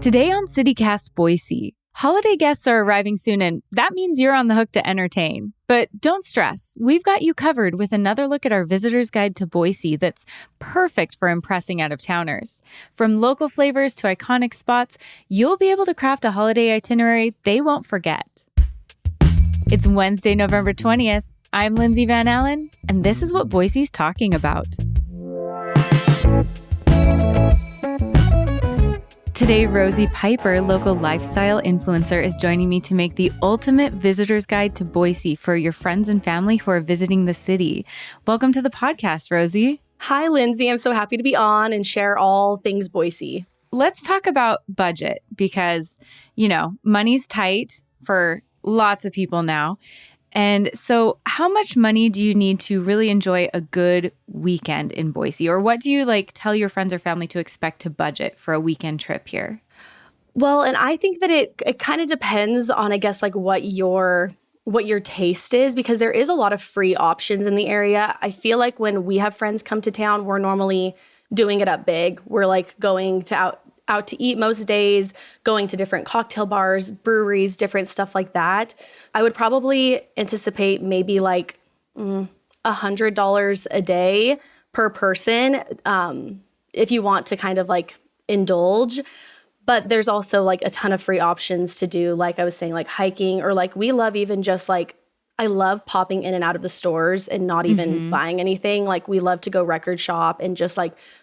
Today on CityCast Boise, holiday guests are arriving soon, and that means you're on the hook to entertain. But don't stress, we've got you covered with another look at our visitor's guide to Boise that's perfect for impressing out-of-towners. From local flavors to iconic spots, you'll be able to craft a holiday itinerary they won't forget. It's Wednesday, November 20th. I'm Lindsay Van Allen, and this is what Boise's talking about. Today, Rosie Piper, local lifestyle influencer, is joining me to make the ultimate visitor's guide to Boise for your friends and family who are visiting the city. Welcome to the podcast, Rosie. Hi, Lindsay. I'm so happy to be on and share all things Boise. Let's talk about budget because, money's tight for lots of people now. And so how much money do you need to really enjoy a good weekend in Boise? Or what do you tell your friends or family to expect to budget for a weekend trip here? Well, and I think that it kind of depends on, what your taste is, because there is a lot of free options in the area. I feel like when we have friends come to town, we're normally doing it up big. We're going to out to eat most days, going to different cocktail bars, breweries, different stuff like that. I would probably anticipate maybe $100 a day per person if you want to kind of indulge. But there's also a ton of free options to do, like I was saying, hiking, or we love even just I love popping in and out of the stores and not even buying anything. We love to go record shop and just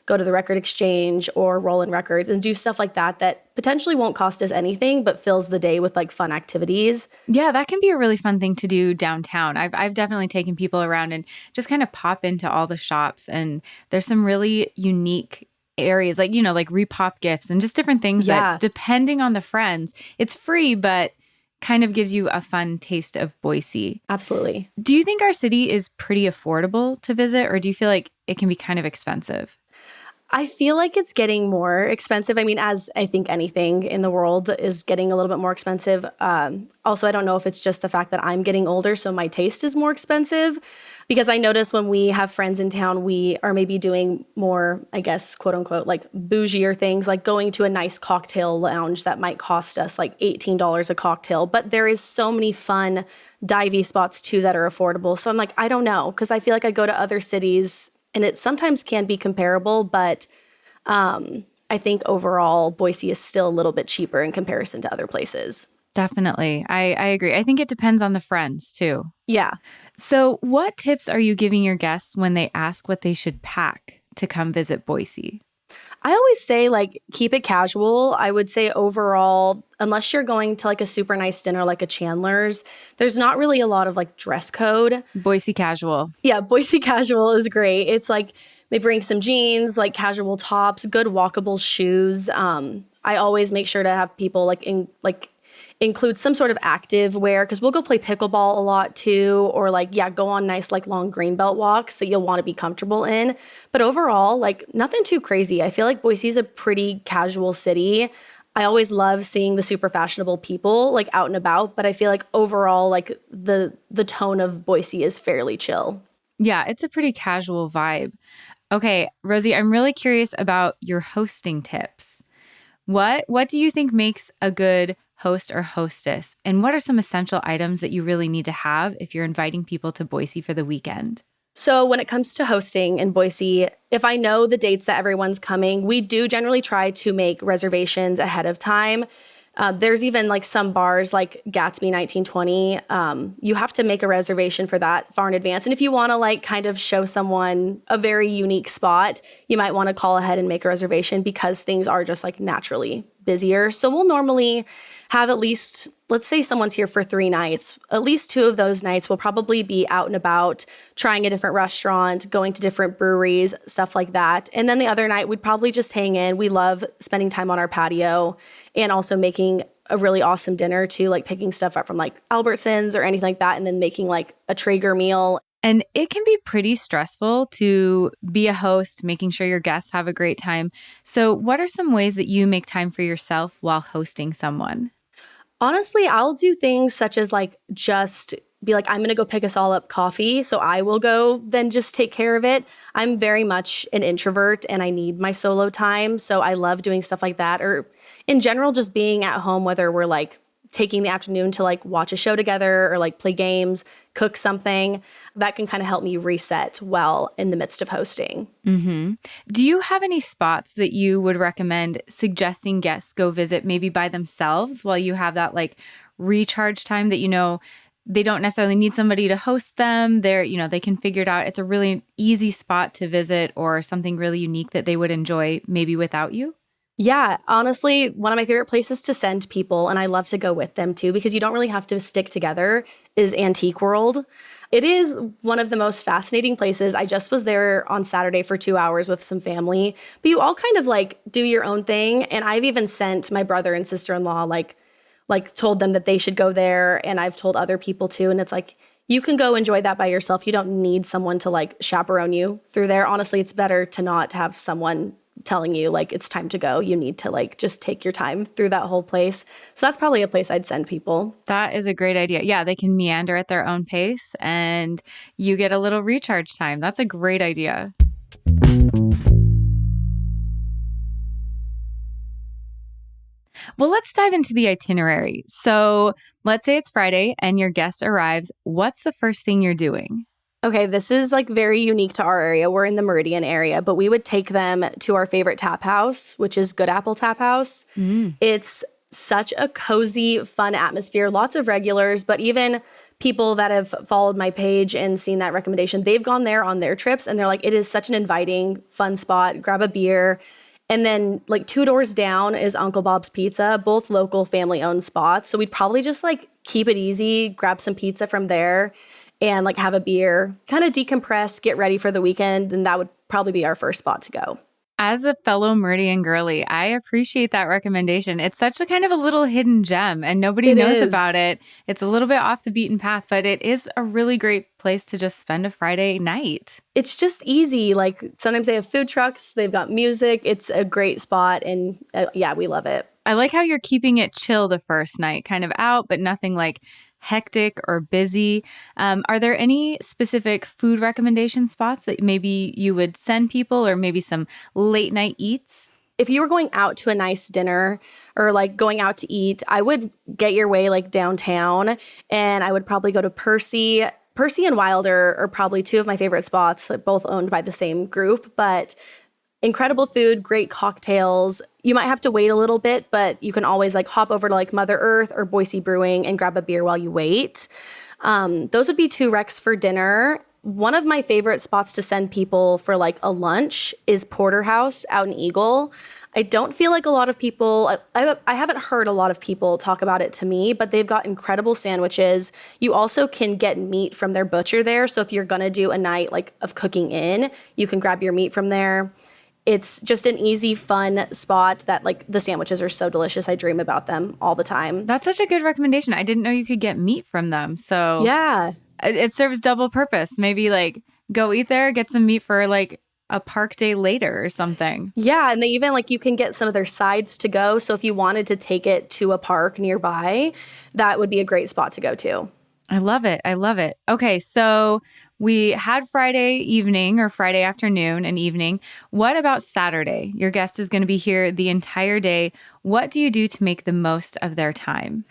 go to the record exchange or Rollin' Records and do stuff like that potentially won't cost us anything, but fills the day with fun activities. Yeah, that can be a really fun thing to do downtown. I've definitely taken people around and just kind of pop into all the shops, and there's some really unique areas like repop gifts and just different things that, depending on the friends, it's free, but kind of gives you a fun taste of Boise. Absolutely. Do you think our city is pretty affordable to visit, or do you feel like it can be kind of expensive? I feel like it's getting more expensive. I mean, as I think anything in the world is getting a little bit more expensive. Also, I don't know if it's just the fact that I'm getting older, so my taste is more expensive. Because I notice when we have friends in town, we are maybe doing more, quote unquote, bougier things, like going to a nice cocktail lounge that might cost us $18 a cocktail. But there is so many fun divey spots too that are affordable. So I'm I don't know, because I feel like I go to other cities and it sometimes can be comparable, but I think overall Boise is still a little bit cheaper in comparison to other places. Definitely. I agree. I think it depends on the friends too. Yeah. So what tips are you giving your guests when they ask what they should pack to come visit Boise? I always say keep it casual. I would say overall, unless you're going to a super nice dinner like a Chandler's, there's not really a lot of dress code. Boise casual. Yeah, Boise casual is great. It's they bring some jeans, casual tops, good walkable shoes. I always make sure to have people include some sort of active wear, because we'll go play pickleball a lot too, or go on nice long greenbelt walks that you'll want to be comfortable in. But overall, nothing too crazy. I feel like Boise's a pretty casual city. I always love seeing the super fashionable people out and about, but I feel like overall the tone of Boise is fairly chill. Yeah, it's a pretty casual vibe. Okay, Rosie, I'm really curious about your hosting tips. What do you think makes a good host or hostess? And what are some essential items that you really need to have if you're inviting people to Boise for the weekend? So when it comes to hosting in Boise, if I know the dates that everyone's coming, we do generally try to make reservations ahead of time. There's even some bars like Gatsby 1920. You have to make a reservation for that far in advance. And if you want to kind of show someone a very unique spot, you might want to call ahead and make a reservation, because things are just naturally busier. So we'll normally have at least, let's say someone's here for 3 nights, at least 2 of those nights will probably be out and about, trying a different restaurant, going to different breweries, stuff like that. And then the other night, we'd probably just hang in. We love spending time on our patio and also making a really awesome dinner too, picking stuff up from Albertsons or anything like that, and then making a Traeger meal. And it can be pretty stressful to be a host, making sure your guests have a great time. So what are some ways that you make time for yourself while hosting someone? Honestly, I'll do things such as just be like, I'm going to go pick us all up coffee, so I will go then just take care of it. I'm very much an introvert and I need my solo time. So I love doing stuff like that. Or in general, just being at home, whether we're like taking the afternoon to like watch a show together or like play games, cook something, that can kind of help me reset well in the midst of hosting. Mm-hmm. Do you have any spots that you would recommend suggesting guests go visit maybe by themselves while you have that like recharge time that, they don't necessarily need somebody to host them? They can figure it out. It's a really easy spot to visit or something really unique that they would enjoy maybe without you? Yeah, honestly, one of my favorite places to send people, and I love to go with them too, because you don't really have to stick together, is Antique World. It is one of the most fascinating places. I just was there on Saturday for 2 hours with some family, but you all kind of like do your own thing. And I've even sent my brother and sister-in-law, like told them that they should go there. And I've told other people too. And it's like, you can go enjoy that by yourself. You don't need someone to like chaperone you through there. Honestly, it's better to not have someone telling you like it's time to go. You need to like just take your time through that whole place. So that's probably a place I'd send people. That is a great idea. Yeah, they can meander at their own pace and you get a little recharge time. That's a great idea. Well, let's dive into the itinerary. So let's say it's Friday and your guest arrives. What's the first thing you're doing? Okay, this is like very unique to our area. We're in the Meridian area, but we would take them to our favorite tap house, which is Good Apple Tap House. It's such a cozy, fun atmosphere. Lots of regulars, but even people that have followed my page and seen that recommendation, they've gone there on their trips and they're like, it is such an inviting, fun spot. Grab a beer. And then like 2 doors down is Uncle Bob's Pizza, both local family-owned spots. So we'd probably just like keep it easy, grab some pizza from there and like have a beer, kind of decompress, get ready for the weekend. And that would probably be our first spot to go. As a fellow Meridian girly, I appreciate that recommendation. It's such a kind of a little hidden gem and nobody knows about it. It's a little bit off the beaten path, but it is a really great place to just spend a Friday night. It's just easy. Like sometimes they have food trucks, they've got music. It's a great spot. And yeah, we love it. I like how you're keeping it chill the first night, kind of out, but nothing like hectic or busy. Are there any specific food recommendation spots that maybe you would send people or maybe some late night eats? If you were going out to a nice dinner or like going out to eat, I would get your way like downtown and I would probably go to Percy. Percy and Wilder are probably 2 of my favorite spots, both owned by the same group, but incredible food, great cocktails. You might have to wait a little bit, but you can always like hop over to like Mother Earth or Boise Brewing and grab a beer while you wait. Those would be 2 recs for dinner. One of my favorite spots to send people for like a lunch is Porterhouse out in Eagle. I don't feel like a lot of people, I haven't heard a lot of people talk about it to me, but they've got incredible sandwiches. You also can get meat from their butcher there. So if you're going to do a night like of cooking in, you can grab your meat from there. It's just an easy, fun spot that like the sandwiches are so delicious. I dream about them all the time. That's such a good recommendation. I didn't know you could get meat from them. So yeah, it serves double purpose. Maybe like go eat there, get some meat for like a park day later or something. Yeah. And they even like you can get some of their sides to go. So if you wanted to take it to a park nearby, that would be a great spot to go to. I love it. I love it. Okay. So we had Friday evening or Friday afternoon and evening. What about Saturday? Your guest is going to be here the entire day. What do you do to make the most of their time?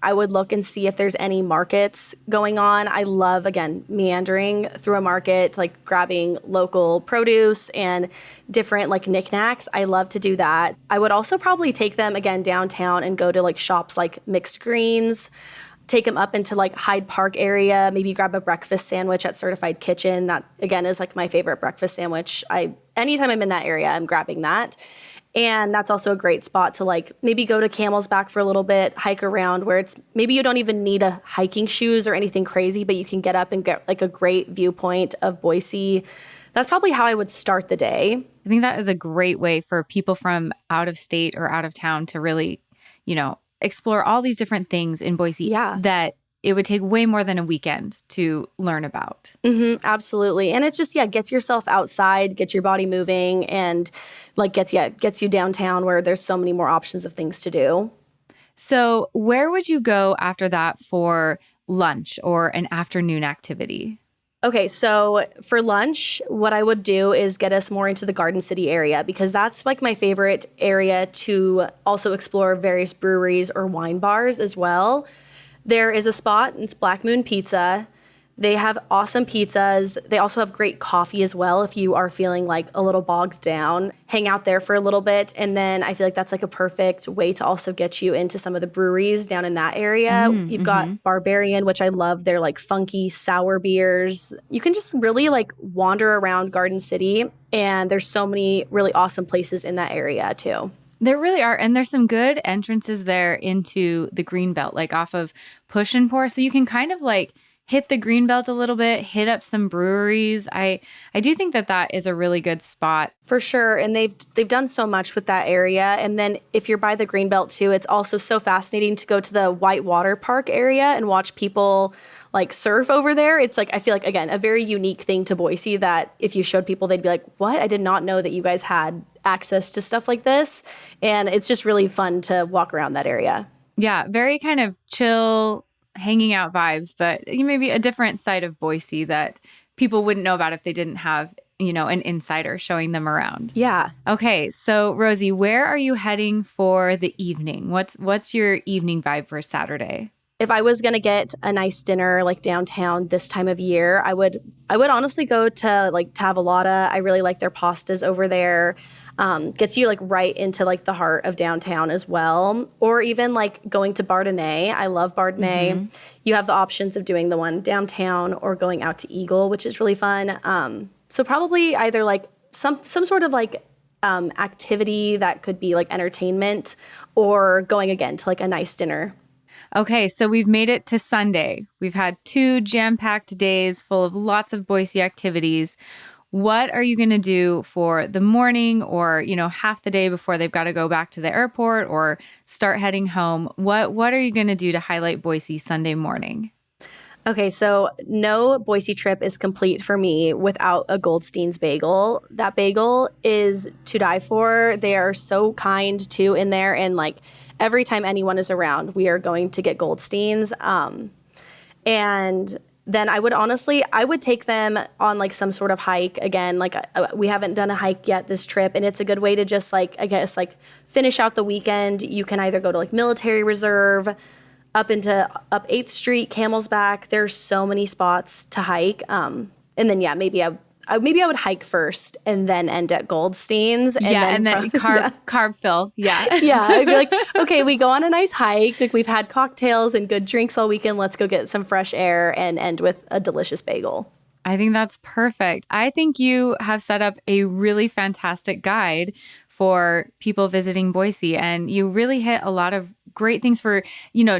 I would look and see if there's any markets going on. I love, again, meandering through a market, like grabbing local produce and different like knickknacks. I love to do that. I would also probably take them again downtown and go to like shops like Mixed Greens, take them up into like Hyde Park area, maybe grab a breakfast sandwich at Certified Kitchen. That again is like my favorite breakfast sandwich. Anytime I'm in that area, I'm grabbing that. And that's also a great spot to like maybe go to Camel's Back for a little bit, hike around where it's maybe you don't even need a hiking shoes or anything crazy, but you can get up and get like a great viewpoint of Boise. That's probably how I would start the day. I think that is a great way for people from out of state or out of town to really, explore all these different things in Boise that it would take way more than a weekend to learn about. Absolutely. And it's just, gets yourself outside, gets your body moving, and like gets you downtown where there's so many more options of things to do. So where would you go after that for lunch or an afternoon activity? Okay, so for lunch, what I would do is get us more into the Garden City area because that's like my favorite area to also explore various breweries or wine bars as well. There is a spot, it's Black Moon Pizza. They have awesome pizzas. They also have great coffee as well if you are feeling like a little bogged down. Hang out there for a little bit. And then I feel like that's like a perfect way to also get you into some of the breweries down in that area. You've got Barbarian, which I love. They're like funky sour beers. You can just really like wander around Garden City. And there's so many really awesome places in that area too. There really are. And there's some good entrances there into the Greenbelt, like off of Push and Pour. So you can kind of like hit the Greenbelt a little bit, hit up some breweries. I do think that is a really good spot. For sure. And they've done so much with that area. And then if you're by the Greenbelt too, it's also so fascinating to go to the Whitewater Park area and watch people like surf over there. It's like, I feel like, again, a very unique thing to Boise that if you showed people, they'd be like, what? I did not know that you guys had access to stuff like this. And it's just really fun to walk around that area. Yeah, very kind of chill, hanging out vibes, but maybe a different side of Boise that people wouldn't know about if they didn't have, an insider showing them around. Yeah. Okay. So Rosie, where are you heading for the evening? What's your evening vibe for Saturday? If I was going to get a nice dinner like downtown this time of year, I would honestly go to like Tavolata. I really like their pastas over there. Gets you like right into like the heart of downtown as well. Or even like going to Bardenay. I love Bardenay. You have the options of doing the one downtown or going out to Eagle, which is really fun. So probably either like some sort of like activity that could be like entertainment or going again to like a nice dinner. Okay, so we've made it to Sunday. We've had 2 jam-packed days full of lots of Boise activities. What are you going to do for the morning or, half the day before they've got to go back to the airport or start heading home? What are you going to do to highlight Boise Sunday morning? Okay, so no Boise trip is complete for me without a Goldstein's bagel. That bagel is to die for. They are so kind too in there. And like every time anyone is around, we are going to get Goldstein's. And then I would take them on like some sort of hike. Again, like we haven't done a hike yet this trip. And it's a good way to just like, I guess, like finish out the weekend. You can either go to like Military Reserve, up 8th Street, Camel's Back. There's so many spots to hike. And then, yeah, maybe I would hike first and then end at Goldstein's. And then carb fill. Yeah. Yeah. I'd be like, okay, we go on a nice hike. Like we've had cocktails and good drinks all weekend. Let's go get some fresh air and end with a delicious bagel. I think that's perfect. I think you have set up a really fantastic guide for people visiting Boise, and you really hit a lot of great things for,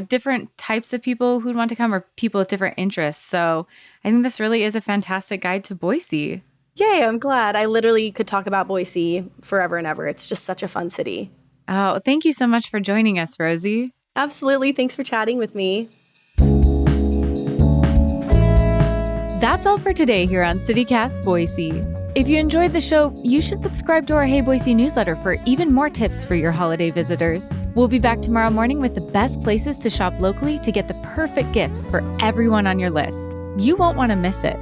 different types of people who'd want to come or people with different interests. So I think this really is a fantastic guide to Boise. Yay, I'm glad. I literally could talk about Boise forever and ever. It's just such a fun city. Oh, thank you so much for joining us, Rosie. Absolutely. Thanks for chatting with me. That's all for today here on CityCast Boise. If you enjoyed the show, you should subscribe to our Hey Boise newsletter for even more tips for your holiday visitors. We'll be back tomorrow morning with the best places to shop locally to get the perfect gifts for everyone on your list. You won't want to miss it.